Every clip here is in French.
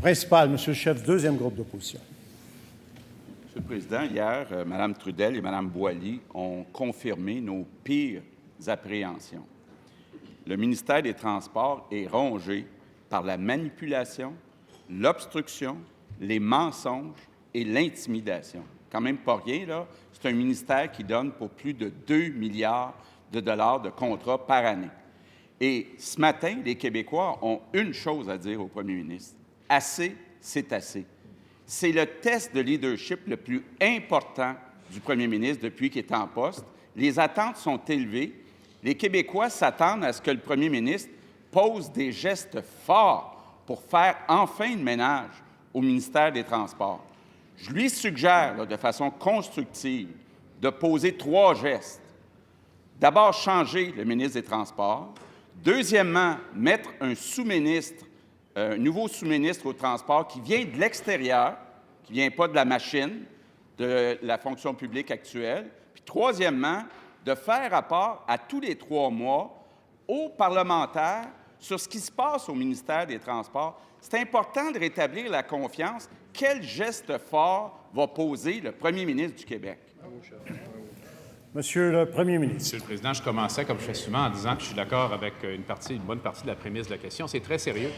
Principal, Monsieur le chef du deuxième groupe d'opposition. Monsieur le Président, hier, Mme Trudel et Mme Boily ont confirmé nos pires appréhensions. Le ministère des Transports est rongé par la manipulation, l'obstruction, les mensonges et l'intimidation. Quand même pas rien, là. C'est un ministère qui donne pour plus de 2 milliards de dollars de contrats par année. Et ce matin, les Québécois ont une chose à dire au premier ministre. Assez, c'est assez. C'est le test de leadership le plus important du premier ministre depuis qu'il est en poste. Les attentes sont élevées. Les Québécois s'attendent à ce que le premier ministre pose des gestes forts pour faire enfin le ménage au ministère des Transports. Je lui suggère, là, de façon constructive, de poser 3 gestes. D'abord, changer le ministre des Transports. Deuxièmement, mettre un sous-ministre, un nouveau sous-ministre au transport qui vient de l'extérieur, qui ne vient pas de la machine, de la fonction publique actuelle. Puis troisièmement, de faire rapport à tous les 3 mois aux parlementaires sur ce qui se passe au ministère des Transports. C'est important de rétablir la confiance. Quel geste fort va poser le premier ministre du Québec? Monsieur le premier ministre. Monsieur le Président, je commençais, comme je fais souvent, en disant que je suis d'accord avec une bonne partie de la prémisse de la question. C'est très sérieux.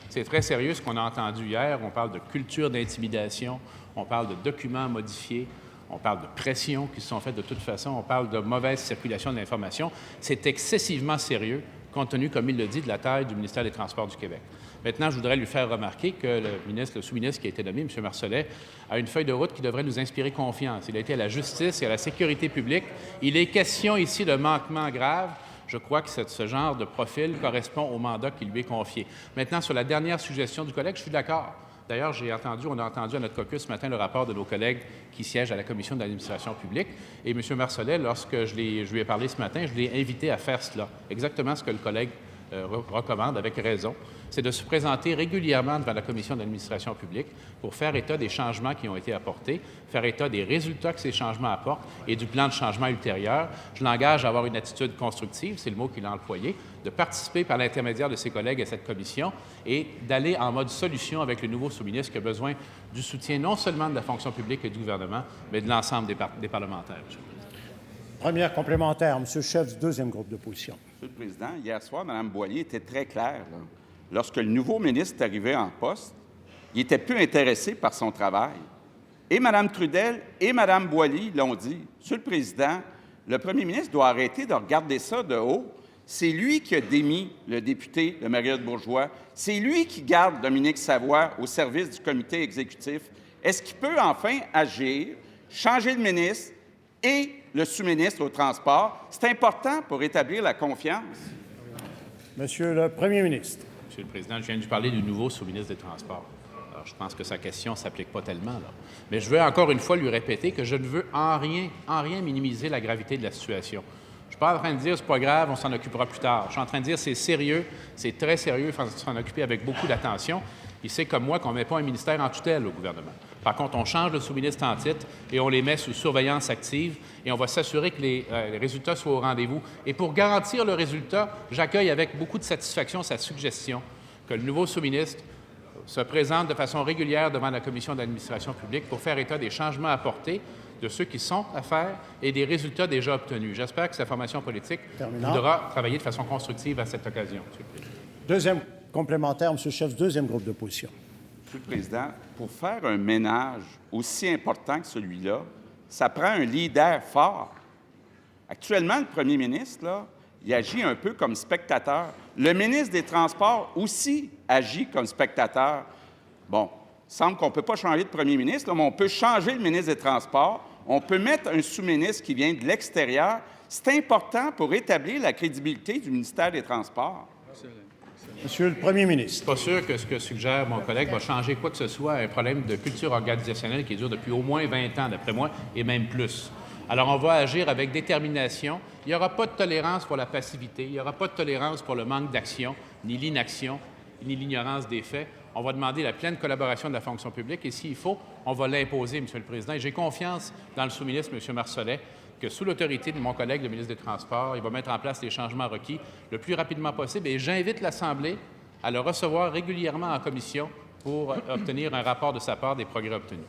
C'est très sérieux ce qu'on a entendu hier. On parle de culture d'intimidation, on parle de documents modifiés, on parle de pressions qui se sont faites de toute façon, on parle de mauvaise circulation de l'information. C'est excessivement sérieux, compte tenu, comme il le dit, de la taille du ministère des Transports du Québec. Maintenant, je voudrais lui faire remarquer que le sous-ministre qui a été nommé, M. Marcellet, a une feuille de route qui devrait nous inspirer confiance. Il a été à la justice et à la sécurité publique. Il est question ici de manquements graves. Je crois que ce genre de profil correspond au mandat qui lui est confié. Maintenant, sur la dernière suggestion du collègue, je suis d'accord. D'ailleurs, on a entendu à notre caucus ce matin le rapport de nos collègues qui siègent à la Commission de l'administration publique. Et M. Marcellet, lorsque je lui ai parlé ce matin, je l'ai invité à faire cela. Exactement ce que le collègue recommande avec raison, c'est de se présenter régulièrement devant la Commission de l'administration publique pour faire état des changements qui ont été apportés, faire état des résultats que ces changements apportent et du plan de changement ultérieur. Je l'engage à avoir une attitude constructive, c'est le mot qu'il a employé, de participer par l'intermédiaire de ses collègues à cette commission et d'aller en mode solution avec le nouveau sous-ministre qui a besoin du soutien non seulement de la fonction publique et du gouvernement, mais de l'ensemble des parlementaires. Première complémentaire, Monsieur le chef du deuxième groupe d'opposition. Monsieur le Président, hier soir, Mme Boily était très claire. Là. Lorsque le nouveau ministre est arrivé en poste, il était plus intéressé par son travail. Et Mme Trudel et Mme Boily l'ont dit. Monsieur le Président, le premier ministre doit arrêter de regarder ça de haut. C'est lui qui a démis le député de Marguerite-Bourgeois. C'est lui qui garde Dominique Savoie au service du comité exécutif. Est-ce qu'il peut enfin agir, changer le ministre et le sous-ministre au transport? C'est important pour rétablir la confiance. Monsieur le premier ministre. Monsieur le Président, je viens de lui parler du nouveau sous-ministre des Transports. Alors, je pense que sa question ne s'applique pas tellement, là. Mais je veux encore une fois lui répéter que je ne veux en rien minimiser la gravité de la situation. Je ne suis pas en train de dire c'est pas grave, on s'en occupera plus tard. Je suis en train de dire c'est sérieux, c'est très sérieux, il faut s'en occuper avec beaucoup d'attention. Il sait comme moi qu'on ne met pas un ministère en tutelle au gouvernement. Par contre, on change le sous-ministre en titre et on les met sous surveillance active et on va s'assurer que les résultats soient au rendez-vous. Et pour garantir le résultat, j'accueille avec beaucoup de satisfaction sa suggestion que le nouveau sous-ministre se présente de façon régulière devant la Commission d'administration publique pour faire état des changements apportés, de ceux qui sont à faire et des résultats déjà obtenus. J'espère que sa formation politique voudra travailler de façon constructive à cette occasion. Deuxième complémentaire, Monsieur le chef du deuxième groupe d'opposition. Monsieur le Président, pour faire un ménage aussi important que celui-là, ça prend un leader fort. Actuellement, le premier ministre, là, il agit un peu comme spectateur. Le ministre des Transports aussi agit comme spectateur. Bon, il semble qu'on ne peut pas changer de premier ministre, là, mais on peut changer le ministre des Transports. On peut mettre un sous-ministre qui vient de l'extérieur. C'est important pour rétablir la crédibilité du ministère des Transports. Monsieur le premier ministre. Je ne suis pas sûr que ce que suggère mon collègue va changer quoi que ce soit à un problème de culture organisationnelle qui dure depuis au moins 20 ans, d'après moi, et même plus. Alors, on va agir avec détermination. Il n'y aura pas de tolérance pour la passivité, il n'y aura pas de tolérance pour le manque d'action, ni l'inaction, ni l'ignorance des faits. On va demander la pleine collaboration de la fonction publique et s'il faut, on va l'imposer, Monsieur le Président. Et j'ai confiance dans le sous-ministre, M. Marcellet, que sous l'autorité de mon collègue, le ministre des Transports, il va mettre en place les changements requis le plus rapidement possible. Et j'invite l'Assemblée à le recevoir régulièrement en commission pour obtenir un rapport de sa part des progrès obtenus.